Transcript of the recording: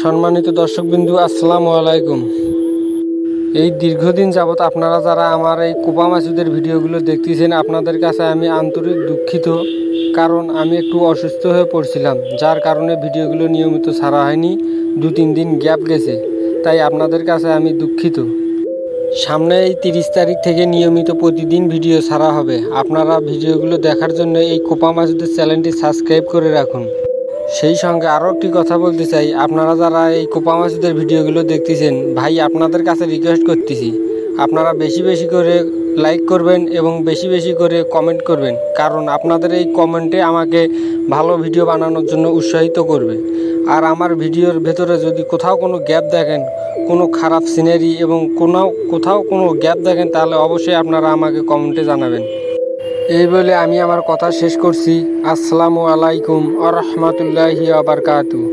সম্মানিত দর্শকবিন্দু, আসসালামু আলাইকুম। এই দীর্ঘদিন যাবৎ আপনারা যারা আমার এই কোপা মাসুদের ভিডিওগুলো দেখতেছেন, আপনাদের কাছে আমি আন্তরিক দুঃখিত। কারণ আমি একটু অসুস্থ হয়ে পড়ছিলাম, যার কারণে ভিডিওগুলো নিয়মিত ছাড়া হয়নি। 2-3 দিন গ্যাপ গেছে, তাই আপনাদের কাছে আমি দুঃখিত। সামনে এই 30 তারিখ থেকে নিয়মিত প্রতিদিন ভিডিও ছাড়া হবে। আপনারা ভিডিওগুলো দেখার জন্য এই কোপা মাসুদের চ্যানেলটি সাবস্ক্রাইব করে রাখুন। সেই সঙ্গে আরও একটি কথা বলতে চাই, আপনারা যারা এই কোপা মাসুদের ভিডিওগুলো দেখতেছেন, ভাই আপনাদের কাছে রিকোয়েস্ট করতেছি, আপনারা বেশি বেশি করে লাইক করবেন এবং বেশি বেশি করে কমেন্ট করবেন। কারণ আপনাদের এই কমেন্টে আমাকে ভালো ভিডিও বানানোর জন্য উৎসাহিত করবে। আর আমার ভিডিওর ভেতরে যদি কোথাও কোনো গ্যাপ দেখেন, কোনো খারাপ সিনারি এবং কোথাও কোনো গ্যাপ দেখেন, তাহলে অবশ্যই আপনারা আমাকে কমেন্টে জানাবেন। এই বলে আমি আমার কথা শেষ করছি। আসসালামু আলাইকুম ওয়া রাহমাতুল্লাহি ওয়া বারাকাতুহু।